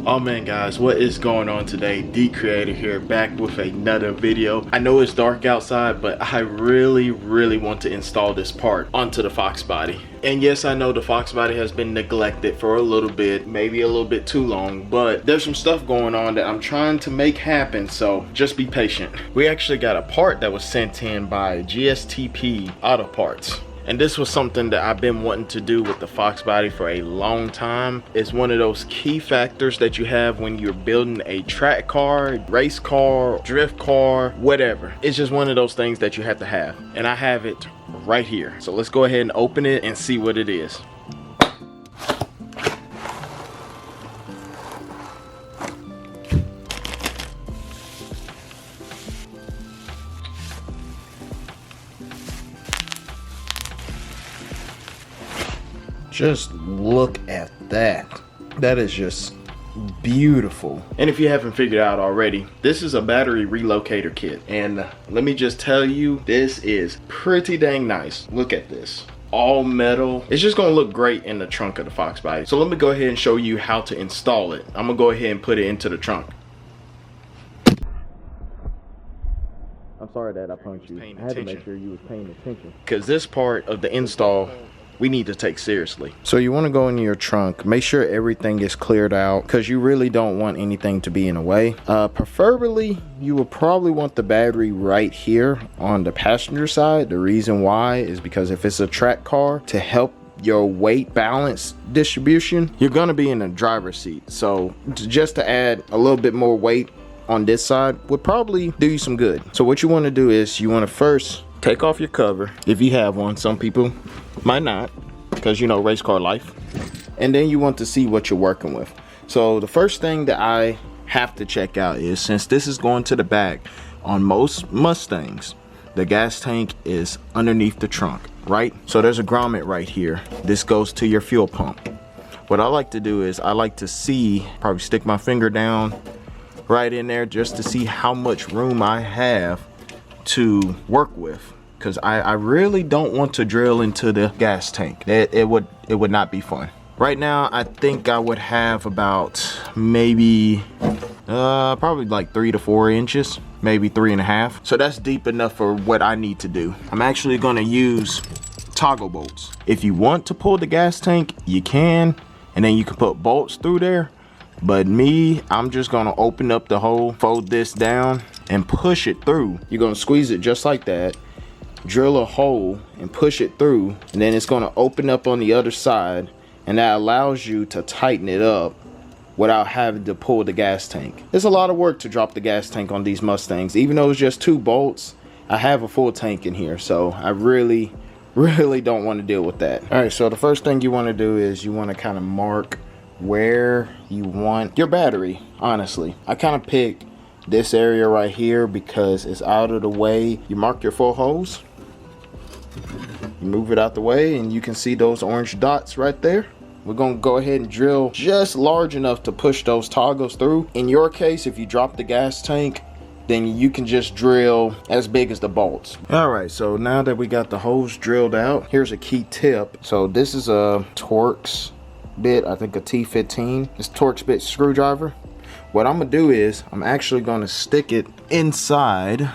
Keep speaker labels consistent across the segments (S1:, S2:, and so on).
S1: Oh man guys, what is going on today? D Creator here, back with another video. I know it's dark outside, but I really want to install this part onto the Fox body. And yes, I know the Fox body has been neglected for a little bit, maybe a little bit too long, but there's some stuff going on that I'm trying to make happen, so just be patient. We actually got a part that was sent in by GSTP Auto Parts. And this was something that I've been wanting to do with the Fox body for a long time. It's one of those key factors that you have when you're building a track car, race car, drift car, whatever. It's just one of those things that you have to have. And I have it right here. So let's go ahead and open it and see what it is. Just look at that. That is just beautiful. And if you haven't figured out already, this is a battery relocator kit. And let me just tell you, this is pretty dang nice. Look at this. All metal. It's just gonna look great in the trunk of the Fox body. So let me go ahead and show you how to install it. I'm gonna go ahead and put it into the trunk. I'm sorry that I punched you. I had to make sure you was paying attention, because this part of the install we need to take seriously. So you want to go into your trunk, make sure everything is cleared out, because you really don't want anything to be in the way. Preferably you will probably want the battery right here on the passenger side. The reason why is because if it's a track car, to help your weight balance distribution, you're going to be in the driver's seat, so just to add a little bit more weight on this side would probably do you some good. So what you want to do is you want to first take off your cover if you have one. Some people might not, because you know, race car life. And then you want to see what you're working with. So the first thing that I have to check out is, since this is going to the back, on most Mustangs the gas tank is underneath the trunk, right? So there's a grommet right here. This goes to your fuel pump. What I like to do is I like to see, probably stick my finger down right in there just to see how much room I have to work with, because I really don't want to drill into the gas tank. It would not be fun. Right now I think I would have about maybe probably like 3 to 4 inches, maybe 3.5. So that's deep enough for what I need to do. I'm actually going to use toggle bolts. If you want to pull the gas tank, you can, and then you can put bolts through there. But me, I'm just gonna open up the hole, fold this down, and push it through. You're gonna squeeze it just like that, drill a hole and push it through, and then it's gonna open up on the other side, and that allows you to tighten it up without having to pull the gas tank. It's a lot of work to drop the gas tank on these Mustangs. Even though it's just 2 bolts, I have a full tank in here, so I really don't want to deal with that. All right, so the first thing you want to do is you want to kind of mark where you want your battery. Honestly, I kind of picked this area right here because it's out of the way. You mark your 4 holes, you move it out the way, and you can see those orange dots right there. We're gonna go ahead and drill just large enough to push those toggles through. In your case, if you drop the gas tank, then you can just drill as big as the bolts. All right, so now that we got the holes drilled out, here's a key tip. So this is a Torx bit, I think a T15. It's Torx bit screwdriver. What I'm gonna do is I'm actually gonna stick it inside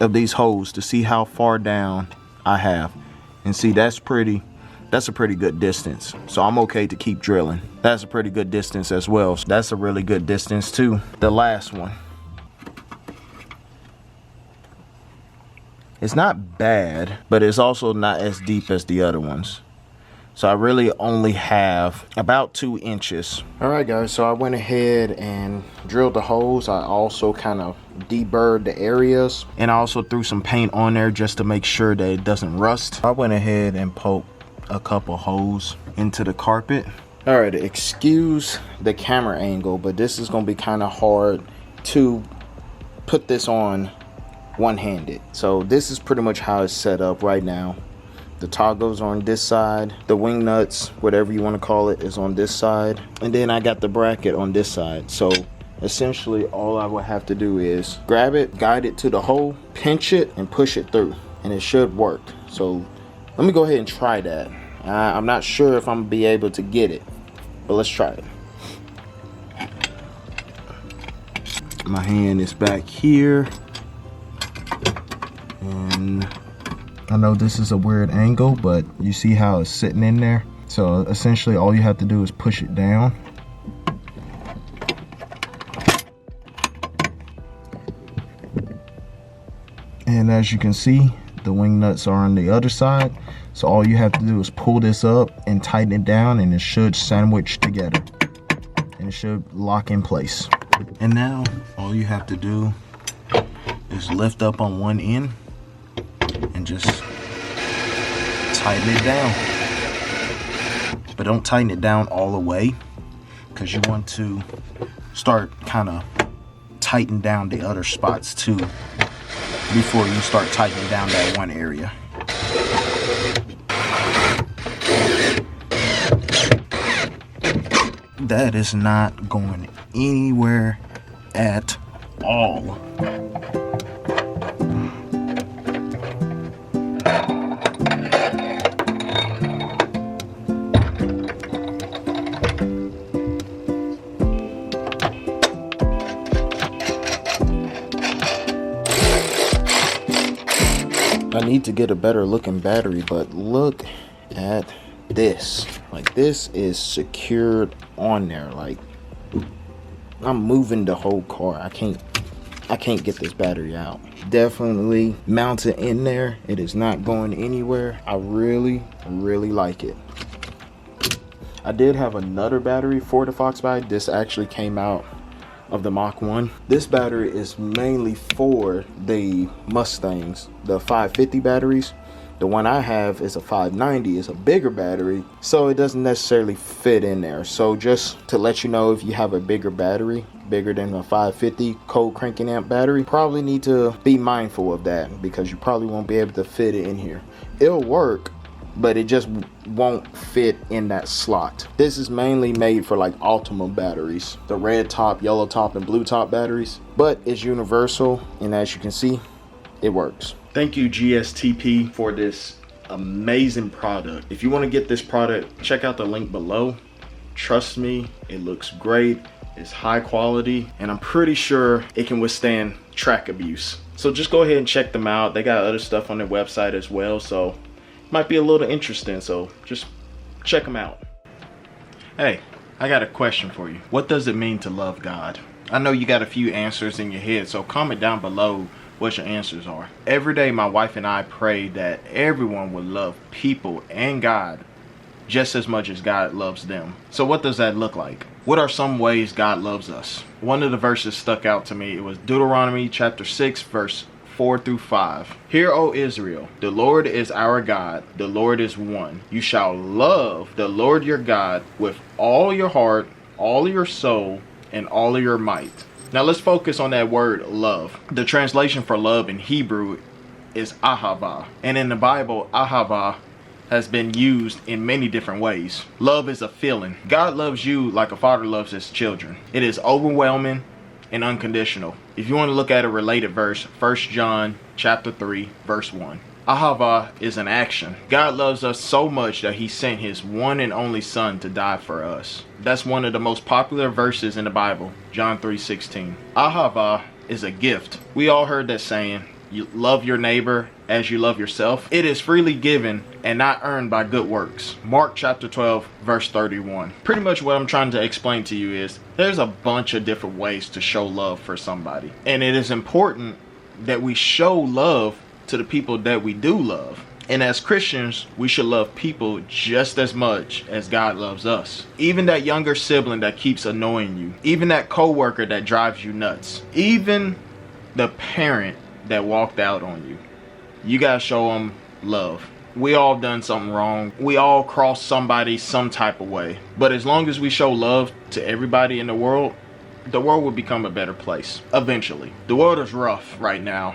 S1: of these holes to see how far down I have, and see that's a pretty good distance, so I'm okay to keep drilling. That's a pretty good distance as well, so that's a really good distance too. The last one, it's not bad, but it's also not as deep as the other ones. So I really only have about 2 inches. All right guys, so I went ahead and drilled the holes. I also kind of deburred the areas, and I also threw some paint on there just to make sure that it doesn't rust. I went ahead and poked a couple holes into the carpet. All right, excuse the camera angle, but this is gonna be kind of hard to put this on one-handed. So this is pretty much how it's set up right now. The toggles on this side, the wing nuts, whatever you want to call it, is on this side, and then I got the bracket on this side. So essentially all I would have to do is grab it, guide it to the hole, pinch it, and push it through, and it should work. So let me go ahead and try that. I'm not sure if I'm gonna be able to get it, but let's try it. My hand is back here. And I know this is a weird angle, but you see how it's sitting in there? So essentially all you have to do is push it down. And as you can see, the wing nuts are on the other side. So all you have to do is pull this up and tighten it down, and it should sandwich together. And it should lock in place. And now all you have to do is lift up on one end and just tighten it down. But don't tighten it down all the way, because you want to start kind of tighten down the other spots too before you start tightening down that one area. That is not going anywhere at all. I need to get a better looking battery, but look at this. Like, this is secured on there. Like, I'm moving the whole car. I can't get this battery out. Definitely mounted in there. It is not going anywhere. I really like it. I did have another battery for the Fox Body. This actually came out of the Mach 1. This battery is mainly for the Mustangs, the 550 batteries. The one I have is a 590. It's a bigger battery, so it doesn't necessarily fit in there. So just to let you know, if you have a bigger battery, bigger than a 550 cold cranking amp battery, probably need to be mindful of that, because you probably won't be able to fit it in here. It'll work, but it just won't fit in that slot. This is mainly made for like Ultima batteries, the red top, yellow top, and blue top batteries, but it's universal, and as you can see, it works. Thank you, GSTP, for this amazing product. If you want to get this product, check out the link below. Trust me, it looks great, it's high quality, and I'm pretty sure it can withstand track abuse. So just go ahead and check them out. They got other stuff on their website as well, so might be a little interesting, so just check them out. Hey, I got a question for you. What does it mean to love God? I know you got a few answers in your head, so comment down below what your answers are. Every day my wife and I pray that everyone would love people and God just as much as God loves them. So what does that look like? What are some ways God loves us? One of the verses stuck out to me. It was Deuteronomy chapter 6 verse 4 through 5. Hear, O Israel, the Lord is our God, the Lord is one. You shall love the Lord your God with all your heart, all your soul, and all of your might. Now let's focus on that word love. The translation for love in Hebrew is ahava. And in the Bible, ahava has been used in many different ways. Love is a feeling. God loves you like a father loves his children. It is overwhelming and unconditional. If you want to look at a related verse, 1 John chapter 3 verse 1. Ahava is an action. God loves us so much that he sent his one and only son to die for us. That's one of the most popular verses in the Bible, John 3:16. Ahava is a gift. We all heard that saying, you love your neighbor as you love yourself. It is freely given and not earned by good works. Mark chapter 12 verse 31. Pretty much what I'm trying to explain to you is there's a bunch of different ways to show love for somebody. And it is important that we show love to the people that we do love. And as Christians, we should love people just as much as God loves us. Even that younger sibling that keeps annoying you. Even that coworker that drives you nuts. Even the parent that walked out on you. You gotta show them love. We all done something wrong. We all crossed somebody some type of way. But as long as we show love to everybody in the world will become a better place eventually. The world is rough right now,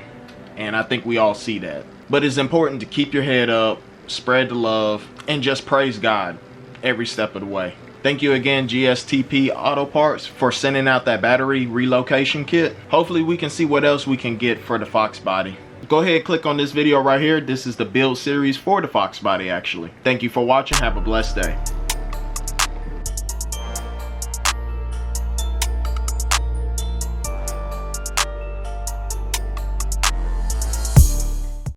S1: and I think we all see that. But it's important to keep your head up, spread the love, and just praise God every step of the way. Thank you again, GSTP Auto Parts, for sending out that battery relocation kit. Hopefully we can see what else we can get for the Fox Body. Go ahead and click on this video right here. This is the build series for the Fox Body, actually. Thank you for watching. Have a blessed day.